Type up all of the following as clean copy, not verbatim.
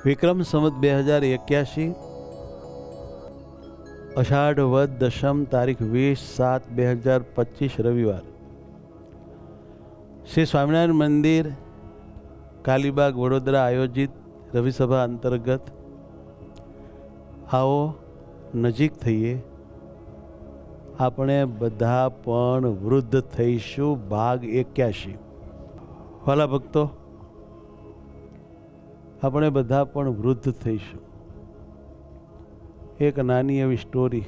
વિક્રમ સંવત 2081 અષાઢ વદ દશમ તારીખ 20/7/2025 રવિવાર શ્રી સ્વામિનારાયણ મંદિર કાલીબાગ વડોદરા આયોજિત રવિસભા અંતર્ગત આવો નજીક થઈએ, આપણે બધા પણ વૃદ્ધ થઈશું. ભાગ 81. વાલા ભક્તો, આપણે બધા પણ વૃદ્ધ થઈશું. એક નાની એવી સ્ટોરી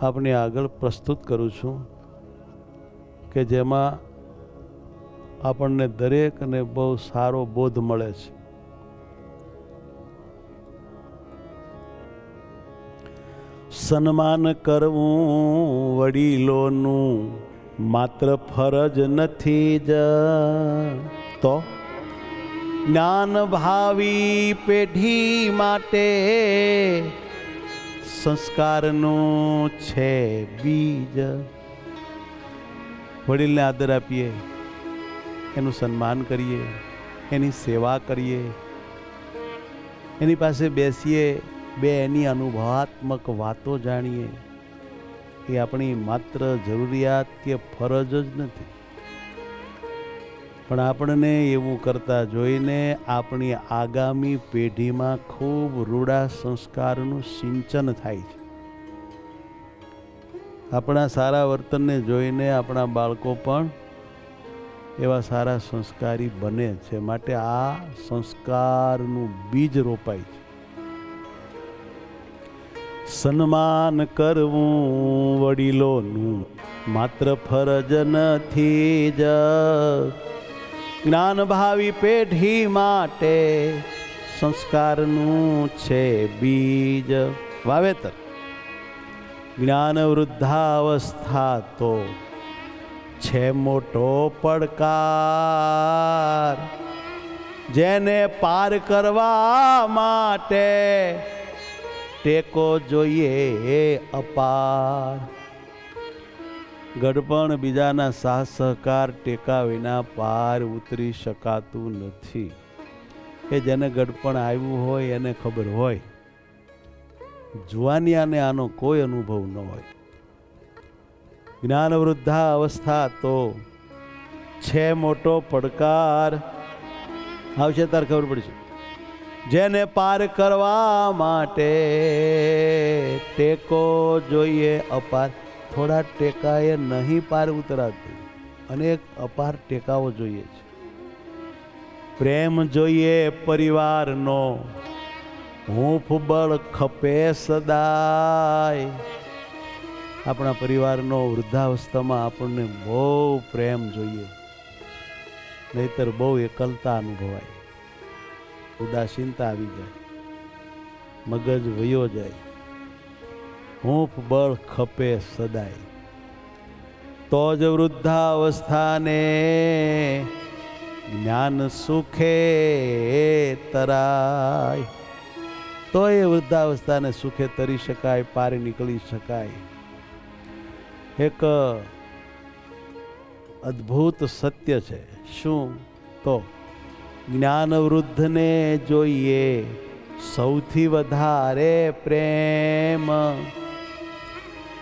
આપની આગળ પ્રસ્તુત કરું છું કે જેમાં આપણને દરેકને બહુ સારો બોધ મળે છે. સન્માન કરવું વડીલોનું માત્ર ફરજ નથી જ, તો જ્ઞાન ભાવી પેઢી માટે સંસ્કારનું છે બીજ. વડીલને આદર આપીએ, એનું સન્માન કરીએ, એની સેવા કરીએ, એની પાસે બેસીએ, એની અનુભવાત્મક વાતો જાણીએ. એ આપણી માત્ર જરૂરિયાત કે ફરજ જ નથી, પણ આપણને એવું કરતા જોઈને આપણી આગામી પેઢીમાં ખૂબ રૂડા સંસ્કારનું સિંચન થાય છે. આપણા સારા વર્તનને જોઈને આપણા બાળકો પણ એવા સારા સંસ્કારી બને છે. માટે આ સંસ્કારનું બીજ રોપાય છે. સન્માન કરવું વડીલોનું માત્ર ફરજ નથી જ, જ્ઞાન ભાવી પેઢી માટે સંસ્કારનું છે બીજ. વાવેતર જ્ઞાન વૃદ્ધાવસ્થા તો છે મોટો પડકાર, જેને પાર કરવા માટે ટેકો જોઈએ અપાર. ગડપણ બીજાના સાથ સહકાર ટેકા વિના પાર ઉતરી શકાતું નથી. એ જેને ગડપણ આવ્યું હોય એને ખબર હોય. જુવાનિયાને આનો કોઈ અનુભવ ન હોય. જ્ઞાન વૃદ્ધા અવસ્થા તો છે મોટો પડકાર, આવશે તાર ખબર પડશે. જેને પાર કરવા માટે ટેકો જોઈએ અપાર. થોડા ટેકાએ નહીં પાર ઉતરાતું, અનેક અપાર ટેકાઓ જોઈએ છે. પ્રેમ જોઈએ પરિવારનો, હૂંફ બળ ખપે સદાય. આપણા પરિવારનો વૃદ્ધાવસ્થામાં આપણને બહુ પ્રેમ જોઈએ, નહીતર બહુ એકલતા અનુભવાય, ઉદાસીનતા આવી જાય, મગજ વયો જાય. હૂંફ બળ ખપે સદાય, તો જ વૃદ્ધાવસ્થાને જ્ઞાન સુખે તરાય. તો એ વૃદ્ધાવસ્થાને સુખે તરી શકાય, પાર નીકળી શકાય. એક અદ્ભુત સત્ય છે. શું? તો જ્ઞાન વૃદ્ધને જોઈએ સૌથી વધારે પ્રેમ.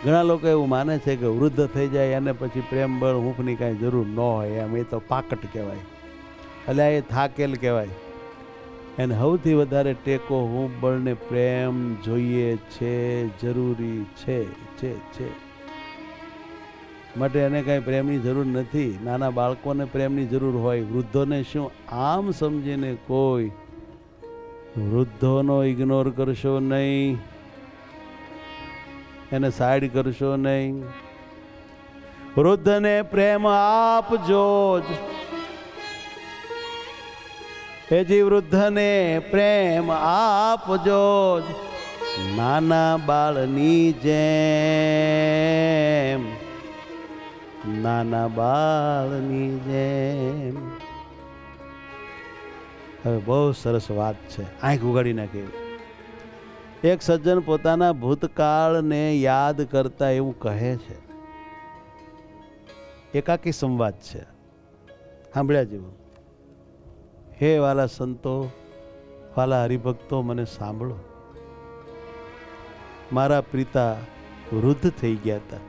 ઘણા લોકો એવું માને છે કે વૃદ્ધ થઈ જાય અને પછી પ્રેમ બળ હૂંફની કાંઈ જરૂર ન હોય. એમ એ તો પાકટ કહેવાય, એટલે એ થાકેલ કહેવાય. એને સૌથી વધારે ટેકો હૂંફ બળને પ્રેમ જોઈએ છે, જરૂરી છે. માટે એને કાંઈ પ્રેમની જરૂર નથી. નાના બાળકોને પ્રેમની જરૂર હોય, વૃદ્ધોને શું? આમ સમજીને કોઈ વૃદ્ધોનો ઇગ્નોર કરશો નહીં, એને સાઈડ કરશો નહીં. વૃદ્ધને પ્રેમ આપજો જ, એજી વૃદ્ધને પ્રેમ આપજો જ, નાના બાળની જેમ, નાના બાળની જેમ. હવે બહુ સરસ વાત છે, આંખ ઉગાડી નાખે. એક સજ્જન પોતાના ભૂતકાળને યાદ કરતા એવું કહે છે. એકાકી સંવાદ છે, સાંભળ્યા જેવું. હે વાલા સંતો, વાલા હરિભક્તો, મને સાંભળો. મારા પિતા વૃદ્ધ થઈ ગયા હતા.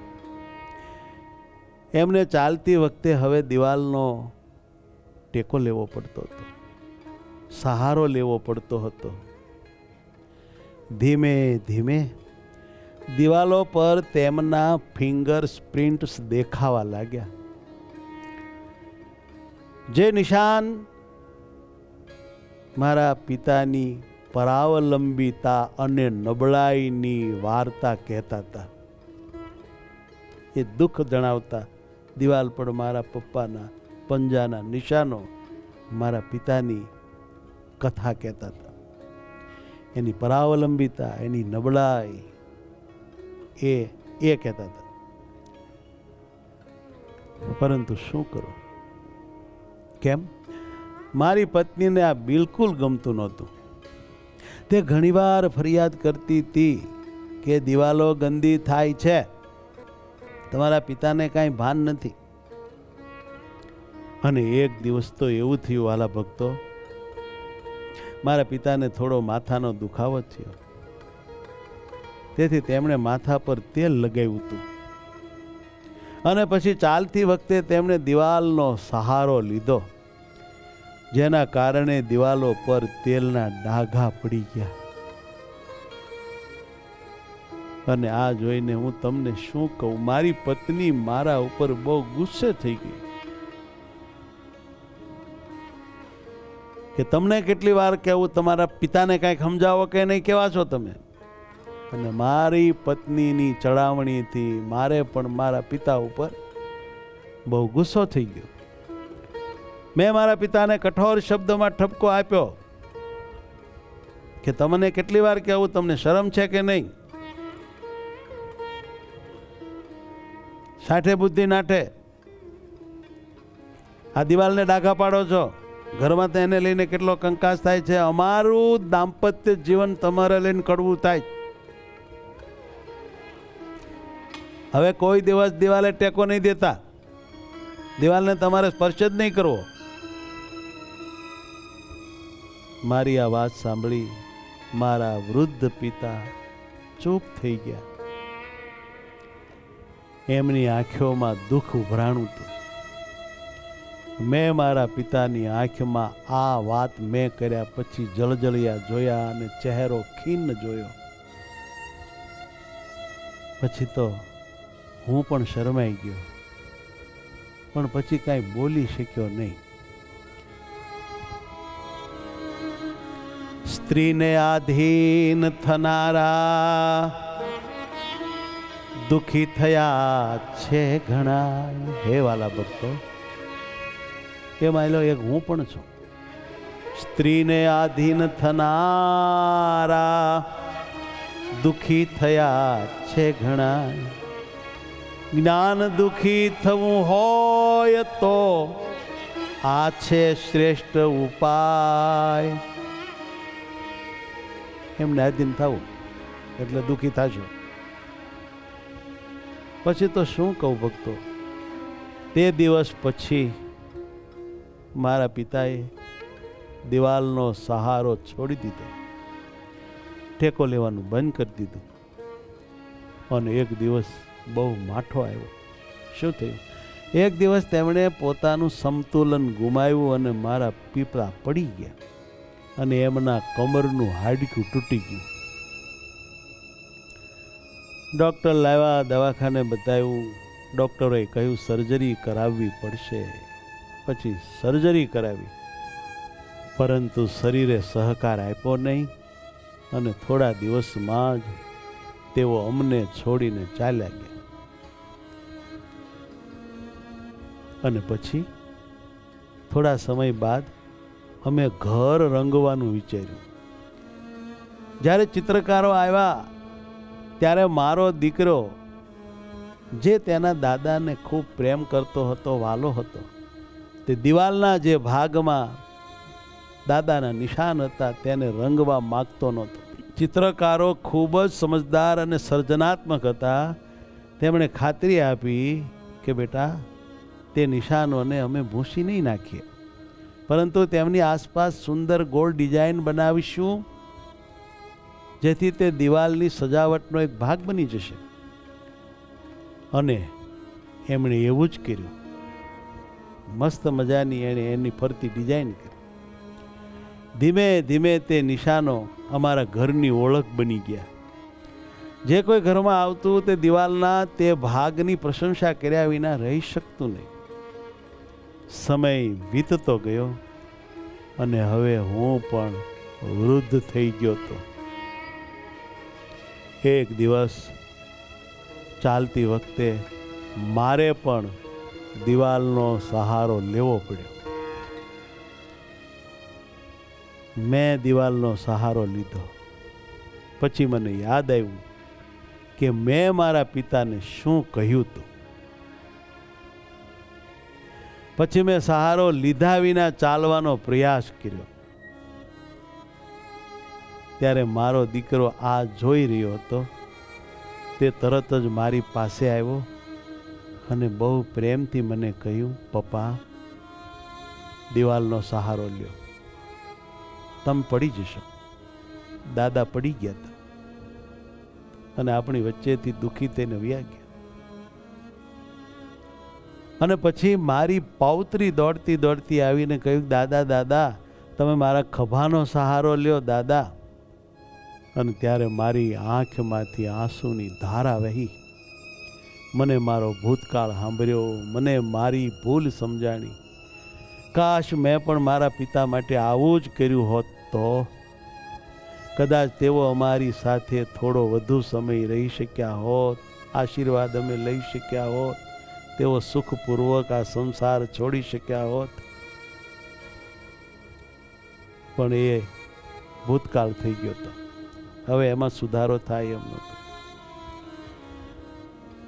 એમને ચાલતી વખતે હવે દિવાલનો ટેકો લેવો પડતો હતો, સહારો લેવો પડતો હતો. ધીમે ધીમે દિવાલો પર તેમના ફિંગર પ્રિન્ટ્સ દેખાવા લાગ્યા. જે નિશાન મારા પિતાની પરાવલંબિતા અને નબળાઈની વાર્તા કહેતા હતા, એ દુઃખ જણાવતા દિવાલ પર મારા પપ્પાના પંજાના નિશાનો મારા પિતાની કથા કહેતા હતા. એની પરાવલંબિતા, એની નબળાઈ એ કહેતા હતા. પરંતુ શું કરું? કેમ? મારી પત્નીને આ બિલકુલ ગમતું નહોતું. તે ઘણીવાર ફરિયાદ કરતી હતી કે દિવાલો ગંદી થાય છે, તમારા પિતાને કાંઈ ભાન નથી. અને એક દિવસ તો એવું થયું વાલા ભક્તો, મારા પિતાને થોડો માથાનો દુખાવો થયો. તેથી તેમણે માથા પર તેલ લગાવ્યું હતું અને પછી ચાલતી વખતે તેમણે દિવાલનો સહારો લીધો, જેના કારણે દિવાલો પર તેલના ડાઘા પડી ગયા. અને આ જોઈને હું તમને શું કહું, મારી પત્ની મારા ઉપર બહુ ગુસ્સે થઈ ગઈ કે તમને કેટલી વાર કહેવું, તમારા પિતાને કાંઈક સમજાવો કે નહીં, કેવા છો તમે? અને મારી પત્નીની ચડાવણીથી મારે પણ મારા પિતા ઉપર બહુ ગુસ્સો થઈ ગયો. મેં મારા પિતાને કઠોર શબ્દોમાં ઠપકો આપ્યો કે તમને કેટલી વાર કહેવું, તમને શરમ છે કે નહીં? સાઠે બુદ્ધિ નાઠે આ દિવાલને ડાઘા પાડો છો. ઘરમાં તો એને લઈને કેટલો કંકાસ થાય છે. અમારું દાંપત્ય જીવન તમારે લઈને કડવું થાય. હવે કોઈ દિવસ દિવાલે ટેકો નહીં દેતા, દિવાલને તમારે સ્પર્શ જ નહીં કરવો. મારી આ વાત સાંભળી મારા વૃદ્ધ પિતા ચૂપ થઈ ગયા. એમની આંખોમાં દુઃખ ઉભરાણું હતું. મેં મારા પિતાની આંખમાં આ વાત મેં કર્યા પછી જળજળિયા જોયા અને ચહેરો ખીન્ન જોયો. પછી તો હું પણ શરમાઈ ગયો, પણ પછી કાંઈ બોલી શક્યો નહીં. સ્ત્રીને આધીન થનારા દુઃખી થયા છે ઘણા. હે વાલા ભક્તો, એ માયલો એક હું પણ છું. સ્ત્રીને આધીન થનારા દુઃખી થયા છે ઘણા. જ્ઞાન દુઃખી થવું હોય તો આ છે શ્રેષ્ઠ ઉપાય. એમને આધીન થવું એટલે દુઃખી થશો. પછી તો શું કહું ભક્તો, તે દિવસ પછી મારા પિતાએ દિવાલનો સહારો છોડી દીધો, ટેકો લેવાનું બંધ કરી દીધું. અને એક દિવસ બહુ માઠો આવ્યો. શું થયું? એક દિવસ તેમણે પોતાનું સંતુલન ગુમાવ્યું અને મારા પીપળા પડી ગયા અને એમના કમરનું હાડકું તૂટી ગયું. ડૉક્ટર લાવ્યા, દવાખાને બતાવ્યું. ડૉક્ટરોએ કહ્યું સર્જરી કરાવવી પડશે. પછી સર્જરી કરાવી, પરંતુ શરીરે સહકાર આપ્યો નહીં અને થોડા દિવસમાં જ તેઓ અમને છોડીને ચાલ્યા ગયા. અને પછી થોડા સમય બાદ અમે ઘર રંગવાનું વિચાર્યું. જ્યારે ચિત્રકારો આવ્યા ત્યારે મારો દીકરો, જે તેના દાદાને ખૂબ પ્રેમ કરતો હતો, વાલો હતો, તે દિવાલના જે ભાગમાં દાદાના નિશાન હતા તેને રંગવા માગતો નહોતો. ચિત્રકારો ખૂબ જ સમજદાર અને સર્જનાત્મક હતા. તેમણે ખાતરી આપી કે બેટા, તે નિશાનોને અમે ભૂંસી નહીં નાખીએ, પરંતુ તેમની આસપાસ સુંદર ગોળ ડિઝાઇન બનાવીશું, જેથી તે દિવાલની સજાવટનો એક ભાગ બની જશે. અને એમણે એવું જ કર્યું. મસ્ત મજાની એણે એની ફરતી ડિઝાઇન કરી. ધીમે ધીમે તે નિશાનો અમારા ઘરની ઓળખ બની ગયા. જે કોઈ ઘરમાં આવતું તે દિવાલના તે ભાગની પ્રશંસા કર્યા વિના રહી શકતું નહીં. સમય વીતતો ગયો અને હવે હું પણ વૃદ્ધ થઈ ગયો હતો. એક દિવસ ચાલતી વખતે મારે પણ દિવાલનો સહારો લેવો પડ્યો. મેં દિવાલનો સહારો લીધો. પછી મને યાદ આવ્યું કે મેં મારા પિતાને શું કહ્યું હતું. પછી મેં સહારો લીધા વિના ચાલવાનો પ્રયાસ કર્યો. ત્યારે મારો દીકરો આ જોઈ રહ્યો હતો. તે તરત જ મારી પાસે આવ્યો અને બહુ પ્રેમથી મને કહ્યું, પપ્પા, દિવાલનો સહારો લ્યો, તમે પડી જશો. દાદા પડી ગયા હતા અને આપણી વચ્ચેથી દુઃખી થઈને વયા ગયા. અને પછી મારી પૌત્રી દોડતી દોડતી આવીને કહ્યું, દાદા દાદા, તમે મારા ખભાનો સહારો લ્યો દાદા. અને ત્યારે મારી આંખમાંથી આંસુની ધારા વહી. મને મારો ભૂતકાળ સાંભળ્યો, મને મારી ભૂલ સમજાણી. કાશ મેં પણ મારા પિતા માટે આવું જ કર્યું હોત તો કદાચ તેઓ અમારી સાથે થોડો વધુ સમય રહી શક્યા હોત, આશીર્વાદ અમે લઈ શક્યા હોત, તેઓ સુખપૂર્વક આ સંસાર છોડી શક્યા હોત. પણ એ ભૂતકાળ થઈ ગયો હતો. હવે એમાં સુધારો થાય એમ નહોતો.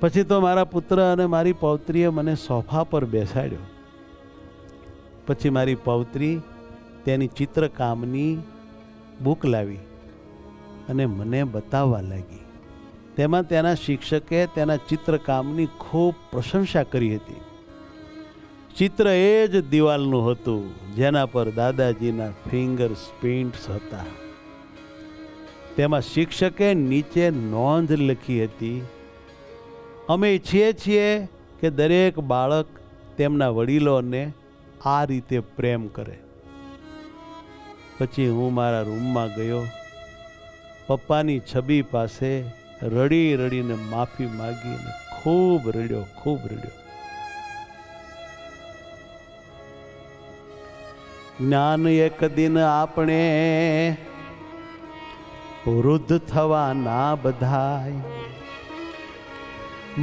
પછી તો મારા પુત્ર અને મારી પૌત્રીએ મને સોફા પર બેસાડ્યો. પછી મારી પૌત્રી તેની ચિત્રકામની બુક લાવી અને મને બતાવવા લાગી. તેમાં તેના શિક્ષકે તેના ચિત્રકામની ખૂબ પ્રશંસા કરી હતી. ચિત્ર એ જ દિવાલનું હતું જેના પર દાદાજીના ફિંગર પ્રિન્ટ્સ હતા. તેમાં શિક્ષકે નીચે નોંધ લખી હતી, અમે ઈચ્છીએ છીએ કે દરેક બાળક તેમના વડીલોને આ રીતે પ્રેમ કરે. પછી હું મારા રૂમમાં ગયો. પપ્પાની છબી પાસે રડી રડીને માફી માગીને ખૂબ રડ્યો, ખૂબ રડ્યો. જ્ઞાન એક દિન આપણે વૃદ્ધ થવાના બધાય,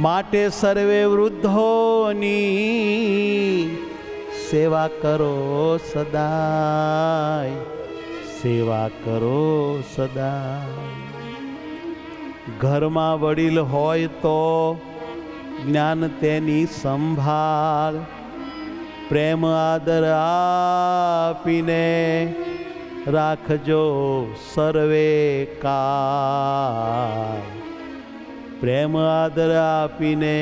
માટે સર્વે વૃદ્ધોની સેવા કરો સદાય, સેવા કરો સદાય. ઘરમાં વડીલ હોય તો જ્ઞાન તેની સંભાળ, પ્રેમ આદર આપીને રાખજો સર્વે કાળ, પ્રેમ આદર આપીને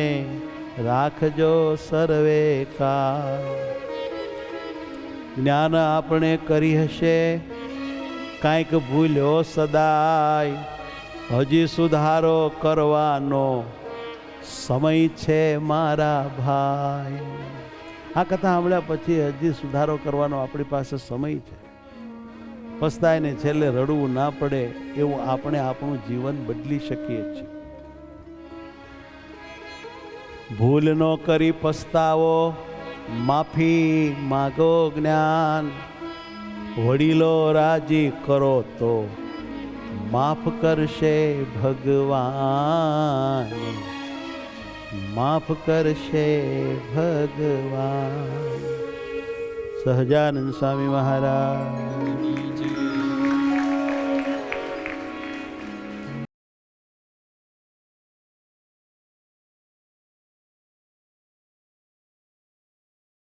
રાખજો સર્વે કાળ. જ્ઞાન આપણે કરી હશે કાંઈક ભૂલ્યો સદાય, હજી સુધારો કરવાનો સમય છે મારા ભાઈ. આ કથા સાંભળ્યા પછી હજી સુધારો કરવાનો આપણી પાસે સમય છે. પસ્તાયને છેલ્લે રડવું ના પડે એવું આપણે આપણું જીવન બદલી શકીએ છીએ. ભૂલ ન કરી પસ્તાવો, માફી માગો જ્ઞાન, વડીલો રાજી કરો તો માફ કરશે ભગવાન, માફ કરશે ભગવાન. સહજાનંદ સ્વામી મહારાજ.